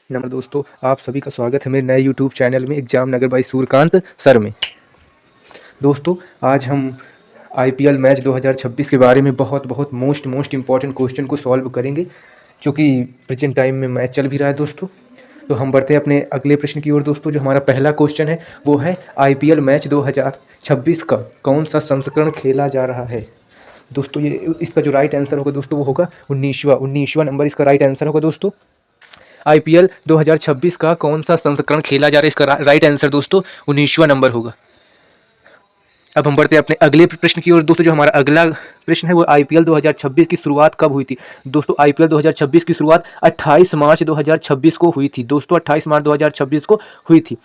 नमस्कार दोस्तों, आप सभी का स्वागत है मेरे नए यूट्यूब चैनल में exam Nagar by Suryakant sir में। दोस्तों, आज हम आईपीएल मैच 2026 के बारे में बहुत मोस्ट इम्पॉर्टेंट क्वेश्चन को सॉल्व करेंगे, जो कि प्रेजेंट टाइम में मैच चल भी रहा है दोस्तों। तो हम बढ़ते हैं अपने अगले प्रश्न की ओर दोस्तों। जो हमारा पहला क्वेश्चन है वो है आईपीएल मैच 2026 का कौन सा संस्करण खेला जा रहा है। दोस्तों, ये इसका जो राइट आंसर होगा दोस्तों वो होगा 19वां नंबर इसका राइट आंसर होगा दोस्तों। आईपीएल 2026 का कौन सा संस्करण खेला जा रहा है, इसका राइट आंसर दोस्तों 19वां नंबर होगा। अब हम बढ़ते हैं अपने अगले प्रश्न की ओर दोस्तों। जो हमारा अगला प्रश्न है वो आईपीएल 2026 की शुरुआत कब हुई थी। दोस्तों, आईपीएल 2026 की शुरुआत 28 मार्च 2026 को हुई थी दोस्तों। 28 मार्च 2026 को हुई थी।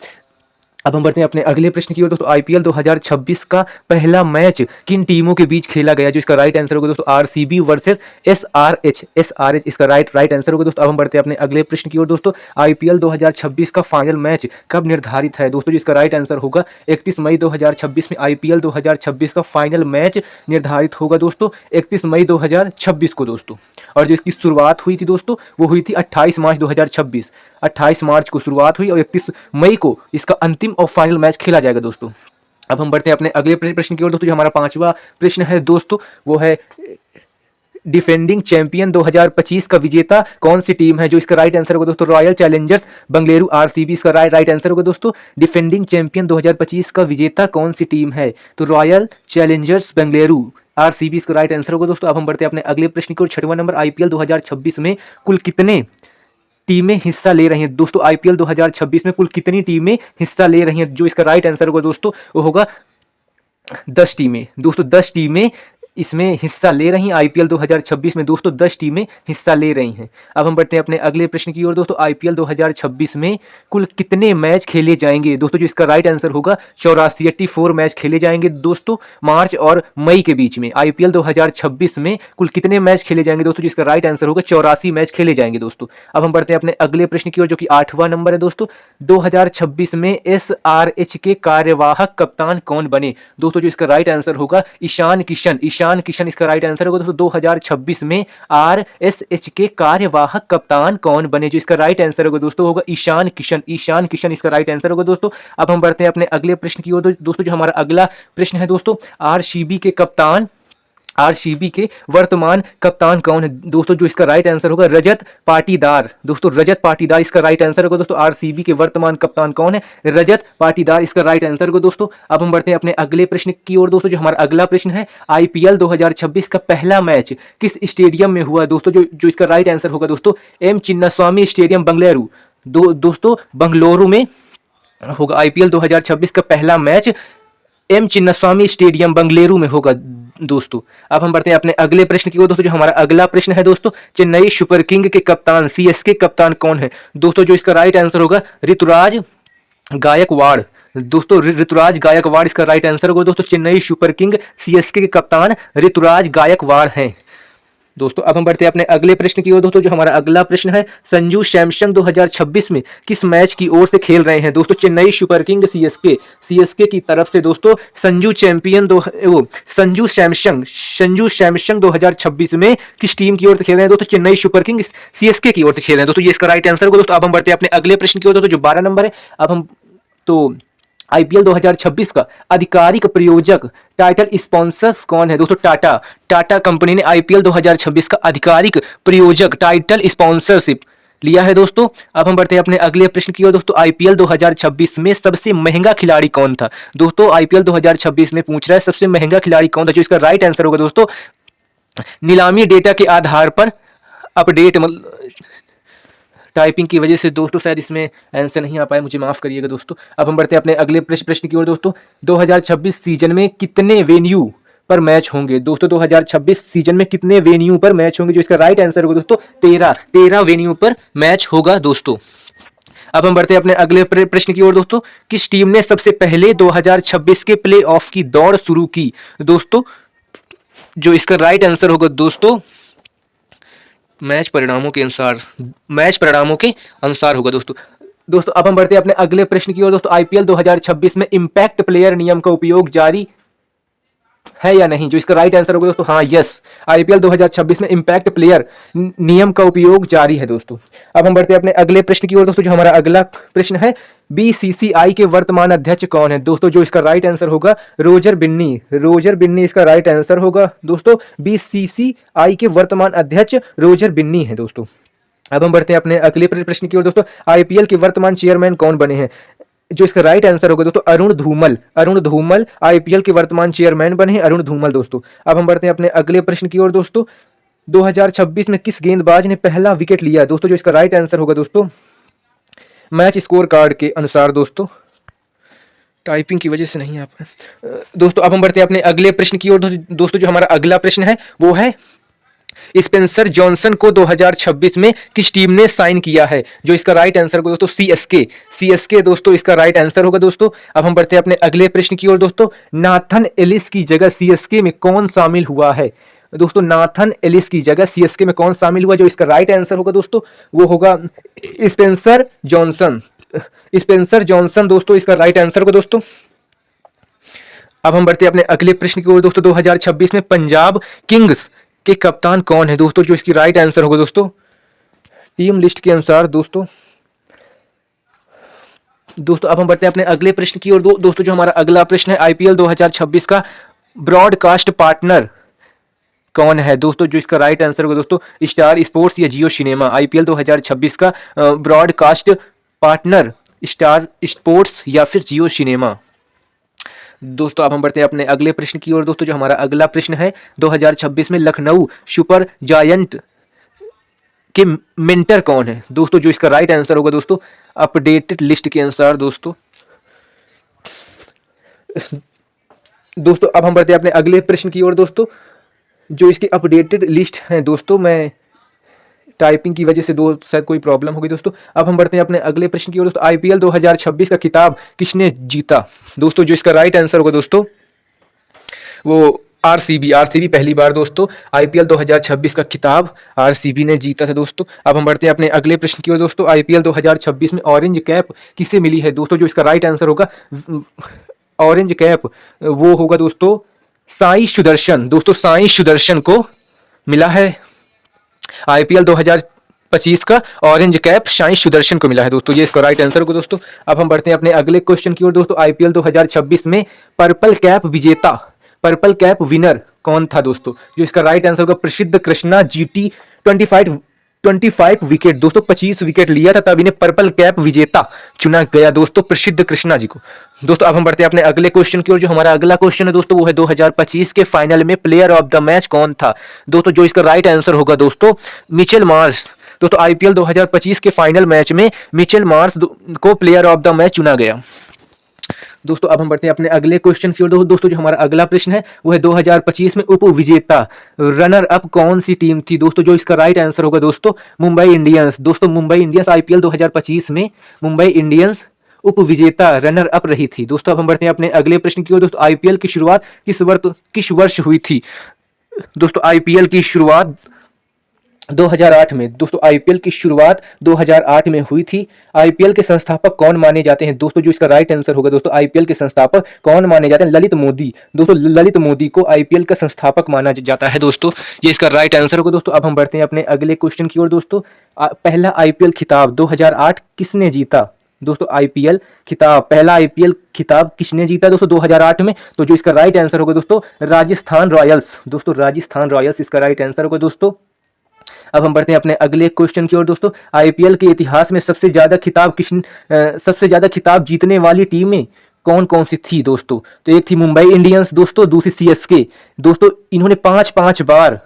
अब हम बढ़ते हैं अपने अगले प्रश्न की ओर दोस्तों। आईपीएल 2026 का पहला मैच किन टीमों के बीच खेला गया, जो इसका राइट आंसर होगा दोस्तों आरसीबी वर्सेस एसआरएच इसका राइट आंसर होगा दोस्तों। अब हम बढ़ते हैं अपने अगले प्रश्न की ओर दोस्तों। आईपीएल 2026 का फाइनल मैच कब निर्धारित है दोस्तों, जिसका राइट आंसर होगा 31 मई 2026 में आईपीएल 2026 का फाइनल मैच निर्धारित होगा दोस्तों 31 मई 2026 को दोस्तों। और जो इसकी शुरुआत हुई थी दोस्तों वो हुई थी 28 मार्च 2026। 28 मार्च को शुरुआत हुई और 31 मई को इसका अंतिम और फाइनल मैच खेला जाएगा दोस्तों। अब हम बढ़ते हैं अपने अगले प्रश्न की ओर दोस्तों। जो हमारा पांचवा प्रश्न है दोस्तों वो है डिफेंडिंग चैंपियन 2025 का विजेता कौन सी टीम है, जो इसका राइट आंसर होगा दोस्तों रॉयल चैलेंजर्स बेंगलुरु आरसीबी इसका राइट आंसर होगा दोस्तों। डिफेंडिंग चैंपियन 2025 का विजेता कौन सी टीम है, तो रॉयल चैलेंजर्स बेंगलुरु आरसीबी इसका राइट आंसर होगा दोस्तों। अब हम बढ़ते हैं अपने अगले प्रश्न की ओर। 6वां नंबर आईपीएल 2026 में कुल कितने टीमें हिस्सा ले रही हैं दोस्तों। आईपीएल 2026 में कुल कितनी टीमें हिस्सा ले रही हैं, जो इसका राइट आंसर होगा दोस्तों वो होगा 10 टीमें दोस्तों। 10 टीमें इसमें हिस्सा ले रही हैं। आईपीएल 2026 में दोस्तों 10 टीमें हिस्सा ले रही हैं। अब हम बढ़ते हैं अपने अगले प्रश्न की ओर दोस्तों। आईपीएल 2026 में कुल कितने मैच खेले जाएंगे दोस्तों, जो इसका राइट आंसर होगा 84 मैच खेले जाएंगे दोस्तों मार्च और मई के बीच में। आईपीएल 2026 में कुल कितने मैच खेले जाएंगे दोस्तों, जिसका राइट आंसर होगा 84 मैच खेले जाएंगे दोस्तों। अब हम बढ़ते हैं अपने अगले प्रश्न की ओर, जो कि 8वां नंबर है दोस्तों। 2026 में एसआरएच के कार्यवाहक कप्तान कौन बने दोस्तों, जो इसका राइट आंसर होगा ईशान किशन इसका राइट आंसर होगा दोस्तों। 2026 में आरएसएच के कार्यवाहक कप्तान कौन बने, जो इसका राइट आंसर होगा दोस्तों होगा ईशान किशन इसका राइट आंसर होगा दोस्तों। अब हम बढ़ते हैं अपने अगले प्रश्न की ओर दोस्तों। जो हमारा अगला प्रश्न है दोस्तों, आरसीबी के वर्तमान कप्तान कौन है दोस्तों, जो इसका राइट आंसर होगा रजत पाटीदार दोस्तों। रजत पाटीदार इसका राइट आंसर होगा दोस्तों। आरसीबी के वर्तमान कप्तान कौन है, रजत पाटीदार इसका राइट आंसर होगा दोस्तों। अब हम बढ़ते हैं अपने अगले प्रश्न की ओर दोस्तों। जो हमारा अगला प्रश्न है, आईपीएल 2026 का पहला मैच किस स्टेडियम में हुआ दोस्तों, जो इसका राइट आंसर होगा दोस्तों एम चिन्नास्वामी स्टेडियम बेंगलुरु दोस्तों बेंगलुरु में होगा। आईपीएल 2026 का पहला match M Chinnaswamy stadium Bengaluru में होगा दोस्तों। अब हम बढ़ते हैं अपने अगले प्रश्न की ओर दोस्तों। जो हमारा अगला प्रश्न है दोस्तों, चेन्नई सुपर किंग के कप्तान सीएसके कप्तान कौन है दोस्तों, जो इसका राइट आंसर होगा ऋतुराज गायकवाड़ दोस्तों। ऋतुराज गायकवाड़ इसका राइट आंसर होगा दोस्तों। चेन्नई सुपर किंग सीएसके के कप्तान ऋतुराज गायकवाड़ हैं दोस्तों। अब हम बढ़ते हैं अपने अगले प्रश्न की ओर दोस्तों। जो हमारा अगला प्रश्न है, संजू सैमसंग 2026 में किस मैच की ओर से खेल रहे हैं दोस्तों, चेन्नई सुपर किंग सीएसके की तरफ से दोस्तों संजू सैमसंग 2026 में किस टीम की ओर से खेल रहे हैं दोस्तों, चेन्नई सुपर किंग सीएसके की ओर से खेल रहे हैं दोस्तों। ये इसका राइट आंसर होगा दोस्तों। अब हम बढ़ते हैं अपने अगले प्रश्न की ओर दोस्तों। जो 12 नंबर है, अब हम तो आईपीएल 2026 का आधिकारिक प्रायोजक टाइटल स्पॉन्सर्स कौन है दोस्तों, टाटा कंपनी ने आईपीएल 2026 का आधिकारिक प्रायोजक टाइटल स्पॉन्सरशिप लिया है दोस्तों। अब हम बढ़ते हैं अपने अगले प्रश्न की ओर दोस्तों। आईपीएल 2026 में सबसे महंगा खिलाड़ी कौन था दोस्तों, आईपीएल 2026 में पूछ रहा है सबसे महंगा खिलाड़ी कौन था, जो इसका राइट आंसर होगा दोस्तों नीलामी डेटा के आधार पर अपडेट टाइपिंग की वजह से दोस्तों शायद इसमें आंसर नहीं आ पाया, मुझे माफ करिएगा दोस्तों। अब हम बढ़ते हैं अपने अगले प्रश्न की ओर दोस्तों। 2026 सीजन में कितने वेन्यू पर मैच होंगे दोस्तों, 2026 सीजन में कितने वेन्यू पर मैच होंगे, जो इसका राइट आंसर होगा दोस्तों 13 वेन्यू पर मैच होगा दोस्तों। अब हम बढ़ते हैं अपने अगले प्रश्न की ओर दोस्तों। किस टीम ने सबसे पहले 2026 के प्ले ऑफ की दौड़ शुरू की दोस्तों, जो इसका राइट आंसर होगा दोस्तों मैच परिणामों के अनुसार होगा दोस्तों। अब हम बढ़ते हैं अपने अगले प्रश्न की ओर दोस्तों। आईपीएल 2026 में इंपैक्ट प्लेयर नियम का उपयोग जारी है या नहीं? जो इसका राइट आंसर होगा दोस्तों, हाँ यस, आईपीएल 2026 में इम्पैक्ट प्लेयर नियम का उपयोग जारी है दोस्तों। अब हम बढ़ते हैं अपने अगले प्रश्न की ओर दोस्तों। जो हमारा अगला प्रश्न है, बीसीसीआई के वर्तमान अध्यक्ष कौन है दोस्तों? जो इसका राइट आंसर होगा रोजर बिन्नी, रोजर बिन्नी इसका राइट आंसर होगा दोस्तों। बीसीसीआई के वर्तमान अध्यक्ष रोजर बिन्नी है दोस्तों। अब हम बढ़ते हैं अपने अगले प्रश्न की ओर दोस्तों। आईपीएल के वर्तमान चेयरमैन कौन बने हैं? जो इसका राइट आंसर होगा दोस्तों अरुण धूमल, अरुण धूमल आईपीएल के वर्तमान चेयरमैन बने हैं अरुण धूमल दोस्तों। अब हम बढ़ते हैं अपने अगले प्रश्न की ओर दोस्तों। 2026 में किस गेंदबाज ने पहला विकेट लिया दोस्तों? जो इसका राइट आंसर होगा दोस्तों, मैच स्कोर कार्ड के अनुसार दोस्तों, टाइपिंग की वजह से नहीं आ पाया दोस्तों। अब हम बढ़ते हैं अपने अगले प्रश्न की ओर दोस्तों। जो हमारा अगला प्रश्न है वो है, स्पेंसर जॉनसन को 2026 में किस टीम ने साइन किया है? जो इसका राइट आंसर होगा दोस्तों सीएसके, सीएसके दोस्तों इसका राइट आंसर होगा दोस्तों। अब हम बढ़ते हैं अपने अगले प्रश्न की ओर दोस्तों। नाथन एलिस की जगह सीएसके में कौन शामिल हुआ है दोस्तों? नाथन एलिस की जगह सीएसके में कौन शामिल हुआ? जो इसका राइट आंसर होगा दोस्तों वो होगा स्पेंसर जॉनसन, स्पेंसर जॉनसन दोस्तों इसका राइट आंसर होगा दोस्तों। अब हम बढ़ते हैं अपने अगले प्रश्न की ओर दोस्तों। 2026 में पंजाब किंग्स के कप्तान कौन है दोस्तों? जो इसकी राइट आंसर होगा दोस्तों, टीम लिस्ट के अनुसार दोस्तों। अब हम बढ़ते हैं अपने अगले प्रश्न की ओर दोस्तों। जो हमारा अगला प्रश्न है, आईपीएल 2026 का ब्रॉडकास्ट पार्टनर कौन है दोस्तों? जो इसका राइट आंसर होगा दोस्तों स्टार स्पोर्ट्स या जियो सिनेमा। आईपीएल 2026 का ब्रॉडकास्ट पार्टनर स्टार स्पोर्ट्स या फिर जियो सिनेमा दोस्तों। अब हम बढ़ते हैं अपने अगले प्रश्न की ओर दोस्तों। जो हमारा अगला प्रश्न है, 2026 में लखनऊ सुपर जायंट के मेंटर कौन है दोस्तों? जो इसका राइट आंसर होगा दोस्तों अपडेटेड लिस्ट के अनुसार दोस्तों। अब हम बढ़ते हैं अपने अगले प्रश्न की ओर दोस्तों। जो इसकी अपडेटेड लिस्ट है दोस्तों, मैं टाइपिंग की वजह से शायद कोई प्रॉब्लम होगी दोस्तों। अब हम बढ़ते हैं अपने अगले प्रश्न की ओर दोस्तों। आईपीएल 2026 का खिताब किसने जीता दोस्तों? जो इसका राइट आंसर होगा दोस्तों वो आरसीबी, आरसीबी पहली बार दोस्तों आईपीएल 2026 का खिताब आरसीबी ने जीता था दोस्तों। अब हम बढ़ते हैं अपने अगले प्रश्न की ओर दोस्तों। आईपीएल 2026 में ऑरेंज कैप किसे मिली है दोस्तों? जो इसका राइट आंसर होगा ऑरेंज कैप वो होगा दोस्तों साई सुदर्शन दोस्तों, साई सुदर्शन को मिला है आईपीएल 2025 का ऑरेंज कैप साई सुदर्शन को मिला है दोस्तों। ये इसका राइट आंसर होगा दोस्तों। अब हम बढ़ते हैं अपने अगले क्वेश्चन की ओर दोस्तों। आईपीएल 2026 में पर्पल कैप विजेता, पर्पल कैप विनर कौन था दोस्तों? जो इसका राइट आंसर होगा प्रसिद्ध कृष्णा जीटी। 25 विकेट दोस्तों, 25 विकेट लिया था तब इन्हें पर्पल कैप विजेता चुना गया दोस्तों, प्रसिद्ध कृष्णा जी को दोस्तों। अब हम बढ़ते हैं अपने अगले क्वेश्चन की ओर। जो हमारा अगला क्वेश्चन है दोस्तों वो है 2025 के फाइनल में प्लेयर ऑफ द मैच कौन था दोस्तों? जो इसका राइट आंसर होगा दोस्तों मिचेल मार्श दोस्तों। आईपीएल 2025 के फाइनल मैच में मिचेल मार्श को प्लेयर ऑफ द मैच चुना गया दोस्तों। अब हम बढ़ते हैं अपने अगले क्वेश्चन की ओर दोस्तों। जो हमारा अगला प्रश्न है वो है 2025 में उप विजेता रनर अप कौन सी टीम थी दोस्तों? जो इसका राइट आंसर होगा दोस्तों मुंबई इंडियंस दोस्तों। मुंबई इंडियंस आईपीएल 2025 में मुंबई इंडियंस उप विजेता रनर अप रही थी दोस्तों। अब हम बढ़ते हैं अपने अगले प्रश्न की ओर दोस्तों। आईपीएल की शुरुआत किस वर्ष हुई थी दोस्तों? आईपीएल की शुरुआत 2008 में दोस्तों, आईपीएल की शुरुआत 2008 में हुई थी। आईपीएल के संस्थापक कौन माने जाते हैं दोस्तों? जो इसका राइट आंसर होगा दोस्तों आईपीएल के संस्थापक कौन माने जाते हैं? ललित मोदी दोस्तों, ललित मोदी को आईपीएल का संस्थापक माना जाता है दोस्तों। ये इसका राइट आंसर होगा दोस्तों। अब हम बढ़ते हैं अपने अगले क्वेश्चन की ओर दोस्तों। पहला आईपीएल खिताब 2008 किसने जीता दोस्तों? आईपीएल खिताब, पहला आईपीएल खिताब किसने जीता दोस्तों 2008 में? तो जो इसका राइट आंसर होगा दोस्तों राजस्थान रॉयल्स दोस्तों, राजस्थान रॉयल्स इसका राइट आंसर होगा दोस्तों। अब हम बढ़ते हैं अपने अगले क्वेश्चन की ओर दोस्तों। आईपीएल के इतिहास में सबसे ज्यादा खिताब जीतने वाली टीमें कौन कौन सी थी दोस्तों? तो एक थी मुंबई इंडियंस दोस्तों, दूसरी सीएसके दोस्तों। इन्होंने 5 बार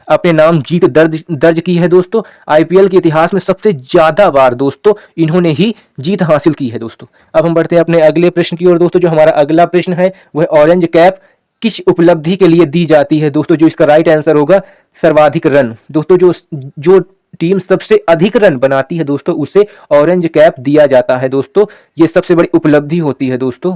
अपने नाम जीत दर्ज की है दोस्तों। आईपीएल के इतिहास में सबसे ज्यादा बार दोस्तों इन्होंने ही जीत हासिल की है दोस्तों। अब हम बढ़ते हैं अपने अगले प्रश्न की ओर दोस्तों। जो हमारा अगला प्रश्न है वह ऑरेंज कैप किस उपलब्धि के लिए दी जाती है दोस्तों? जो इसका राइट आंसर होगा सर्वाधिक रन दोस्तों। जो टीम सबसे अधिक रन बनाती है दोस्तों उसे ऑरेंज कैप दिया जाता है दोस्तों। ये सबसे बड़ी उपलब्धि होती है दोस्तों।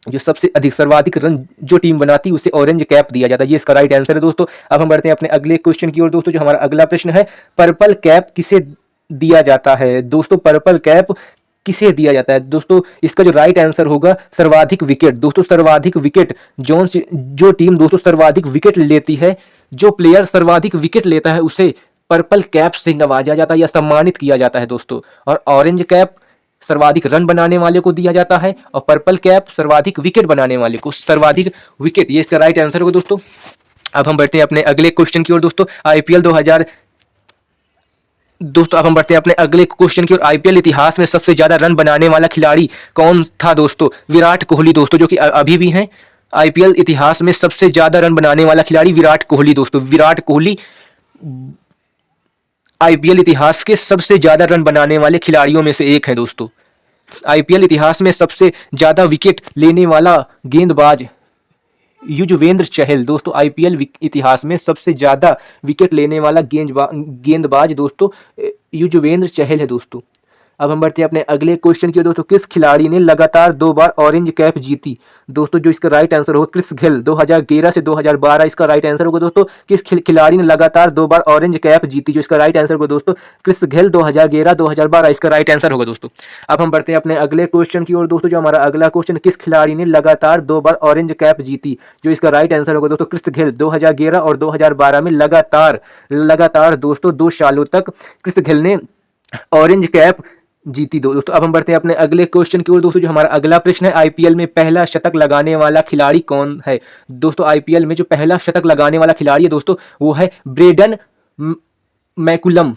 जो सबसे अधिक सर्वाधिक रन जो टीम बनाती है उसे ऑरेंज कैप दिया जाता है। ये इसका राइट आंसर है दोस्तों। अब हम बढ़ते हैं अपने अगले क्वेश्चन की ओर दोस्तों। जो हमारा अगला प्रश्न है पर्पल कैप किसे दिया जाता है दोस्तों? पर्पल कैप किसे दिया जाता है दोस्तों? इसका जो राइट आंसर होगा सर्वाधिक विकेट। दोस्तों सर्वाधिक विकेट जो टीम दोस्तों सर्वाधिक विकेट लेती है, जो प्लेयर सर्वाधिक विकेट लेता है, उसे पर्पल कैप से नवाजा जाता है या सम्मानित किया जाता है दोस्तों। और ऑरेंज कैप सर्वाधिक रन बनाने वाले को दिया जाता है, और पर्पल कैप सर्वाधिक विकेट बनाने वाले को, सर्वाधिक विकेट, ये इसका राइट आंसर होगा दोस्तों। अब हम बढ़ते हैं अपने अगले क्वेश्चन की ओर दोस्तों। आईपीएल 2000 दोस्तों अब हम बढ़ते हैं अपने अगले क्वेश्चन की ओर। आईपीएल इतिहास में सबसे ज्यादा रन बनाने वाला खिलाड़ी कौन था दोस्तों? विराट कोहली दोस्तों, जो कि अभी भी हैं। आईपीएल इतिहास में सबसे ज्यादा रन बनाने वाला खिलाड़ी विराट कोहली दोस्तों। विराट कोहली आईपीएल इतिहास के सबसे ज्यादा रन बनाने वाले खिलाड़ियों में से एक है दोस्तों। आईपीएल इतिहास में सबसे ज्यादा विकेट लेने वाला गेंदबाज युजवेंद्र चहल दोस्तों। आईपीएल इतिहास में सबसे ज्यादा विकेट लेने वाला गेंदबाज दोस्तों युजवेंद्र चहल है दोस्तों। अब हम बढ़ते हैं अपने अगले क्वेश्चन की ओर दोस्तों। किस खिलाड़ी ने लगातार 2 बार ऑरेंज कैप जीती दोस्तों? जो इसका राइट आंसर होगा क्रिस गेल। 2011 से 2012 इसका राइट आंसर होगा दोस्तों। किस खिलाड़ी ने लगातार 2 बार ऑरेंज कैप जीती? जो इसका राइट आंसर होगा दोस्तों क्रिस गेल। 2011 2012 इसका राइट आंसर होगा दोस्तों। अब हम बढ़ते हैं अपने अगले क्वेश्चन की ओर दोस्तों। जो हमारा अगला क्वेश्चन, किस खिलाड़ी ने लगातार 2 बार ऑरेंज कैप जीती? जो इसका राइट आंसर होगा दोस्तों क्रिस गेल। 2011 और 2012 में लगातार दोस्तों 2 सालों तक क्रिस गेल ने ऑरेंज कैप जीती दोस्तों। अब हम बढ़ते हैं अपने अगले क्वेश्चन की ओर दोस्तों। जो हमारा अगला प्रश्न है, आईपीएल में पहला शतक लगाने वाला खिलाड़ी कौन है दोस्तों? आईपीएल में जो पहला शतक लगाने वाला खिलाड़ी है दोस्तों वो है ब्रेंडन मैकुलम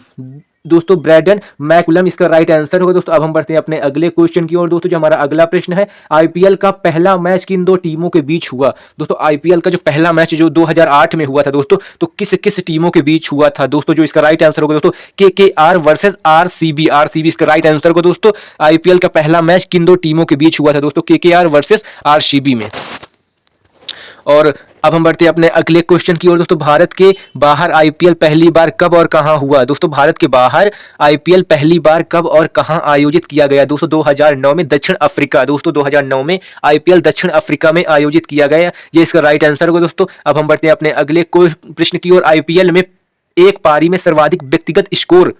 दोस्तों। ब्रेंडन मैकुलम इसका राइट आंसर होगा दोस्तों। अब हम बढ़ते हैं अपने अगले क्वेश्चन की ओर दोस्तों। जो हमारा अगला प्रश्न है, आईपीएल का पहला मैच किन 2 टीमों के बीच हुआ दोस्तों? आईपीएल का जो पहला मैच जो 2008 में हुआ था दोस्तों, तो किस किस टीमों के बीच हुआ था दोस्तों? जो इसका राइट आंसर होगा दोस्तों केकेआर वर्सेस आरसीबी। आरसीबी इसका राइट आंसर होगा दोस्तों। आईपीएल का पहला मैच किन 2 टीमों के बीच हुआ था दोस्तों? केकेआर वर्सेस आरसीबी में। और अब हम बढ़ते हैं अपने अगले क्वेश्चन की ओर दोस्तों। भारत के बाहर आईपीएल पहली बार कब और कहां हुआ दोस्तों? भारत के बाहर आईपीएल पहली बार कब और कहां आयोजित किया गया दोस्तों? 2009 में दक्षिण अफ्रीका दोस्तों। 2009 में आईपीएल दक्षिण अफ्रीका में आयोजित किया गया, ये इसका राइट आंसर होगा दोस्तों। अब हम बढ़ते हैं अपने अगले प्रश्न की ओर। आईपीएल में एक पारी में सर्वाधिक व्यक्तिगत स्कोर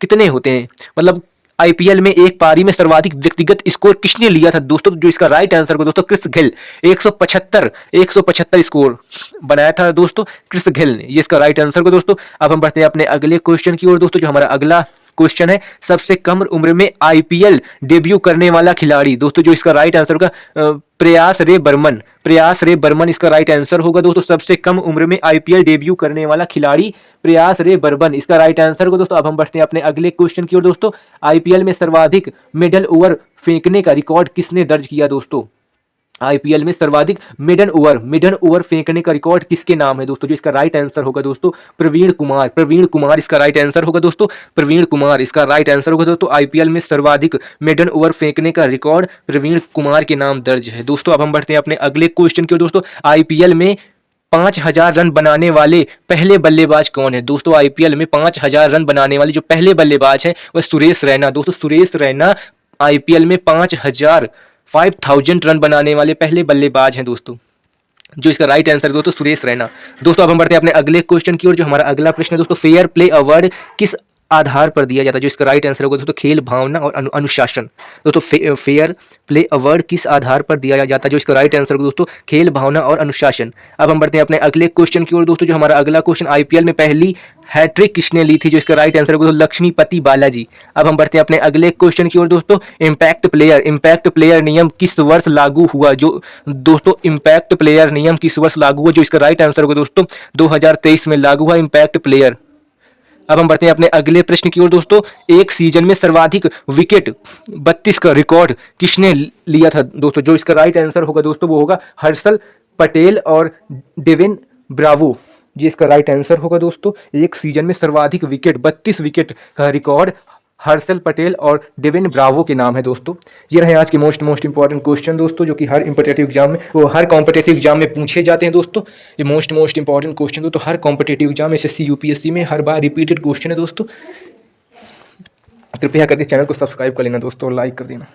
कितने होते हैं? मतलब आईपीएल में एक पारी में सर्वाधिक व्यक्तिगत स्कोर किसने लिया था दोस्तों? जो इसका राइट आंसर होगा दोस्तों क्रिस गेल। 175 स्कोर बनाया था दोस्तों क्रिस गेल ने, ये इसका राइट आंसर होगा दोस्तों। अब हम बढ़ते हैं अपने अगले क्वेश्चन की ओर दोस्तों। जो हमारा अगला क्वेश्चन है, सबसे कम उम्र में आईपीएल डेब्यू करने वाला खिलाड़ी दोस्तों। जो इसका राइट आंसर होगा प्रयास रे बर्मन इसका राइट आंसर होगा दोस्तों। सबसे कम उम्र में आईपीएल डेब्यू करने वाला खिलाड़ी प्रयास रे बर्मन इसका राइट आंसर होगा दोस्तों। अब हम बढ़ते हैं अपने अगले क्वेश्चन की ओर दोस्तों। आईपीएल में सर्वाधिक मिडल ओवर फेंकने का रिकॉर्ड किसने दर्ज किया दोस्तों? आईपीएल में सर्वाधिक मिडन ओवर फेंकने का रिकॉर्ड किसके नाम है दोस्तों? जो इसका राइट आंसर होगा दोस्तों प्रवीण कुमार इसका राइट आंसर होगा दोस्तों। प्रवीण कुमार इसका राइट आंसर होगा दोस्तों। आईपीएल में सर्वाधिक मिडन ओवर फेंकने का रिकॉर्ड प्रवीण कुमार के नाम दर्ज है दोस्तों। अब हम बढ़ते हैं अपने अगले क्वेश्चन की ओर दोस्तों। आईपीएल में 5000 रन बनाने वाले पहले बल्लेबाज कौन है दोस्तों? आईपीएल में 5000 रन बनाने वाले जो पहले बल्लेबाज हैं वह सुरेश रैना दोस्तों। सुरेश रैना आईपीएल में 5000 रन बनाने वाले पहले बल्लेबाज हैं दोस्तों। जो इसका राइट आंसर दोस्तों सुरेश रैना। दोस्तों अब हम बढ़ते हैं अपने अगले क्वेश्चन की ओर। जो हमारा अगला प्रश्न है दोस्तों, फेयर प्ले अवार्ड किस आधार पर दिया जाता है? जो इसका राइट आंसर होगा दोस्तों खेल भावना और अनुशासन दोस्तों। फेयर प्ले अवार्ड किस आधार पर दिया जाता है? जो इसका राइट आंसर होगा दोस्तों खेल भावना और अनुशासन। अब हम बढ़ते हैं अपने अगले क्वेश्चन की ओर दोस्तों। जो हमारा अगला क्वेश्चन, आईपीएल में पहली हैट्रिक किसने ली थी? जो इसका राइट आंसर होगा लक्ष्मीपति बालाजी। अब हम बढ़ते हैं अपने अगले क्वेश्चन की ओर दोस्तों। इम्पैक्ट प्लेयर नियम किस वर्ष लागू हुआ? जो दोस्तों इम्पैक्ट प्लेयर नियम किस वर्ष लागू हुआ? जो इसका राइट आंसर होगा दोस्तों 2023 में लागू हुआ इम्पैक्ट प्लेयर। अब हम बढ़ते हैं अपने अगले प्रश्न की ओर दोस्तों। एक सीजन में सर्वाधिक विकेट 32 का रिकॉर्ड किसने लिया था दोस्तों? जो इसका राइट आंसर होगा दोस्तों वो होगा हर्षल पटेल और डेविन ब्रावो, जी इसका राइट आंसर होगा दोस्तों। एक सीजन में सर्वाधिक विकेट 32 विकेट का रिकॉर्ड हर्षल पटेल और डेविन ब्रावो के नाम है दोस्तों। ये रहे आज के मोस्ट इंपॉर्टेंट क्वेश्चन दोस्तों, जो कि हर इंपॉर्टेटिव एग्जाम में हर कॉम्पिटेटिव एग्जाम में पूछे जाते हैं दोस्तों। ये मोस्ट इंपॉर्टेंट क्वेश्चन दोस्तों हर कॉम्पिटेटिव एग्जाम एसएससी यूपीएससी में हर बार रिपीटेड क्वेश्चन है दोस्तों। कृपया करके चैनल को सब्सक्राइब कर लेना दोस्तों और लाइक कर देना।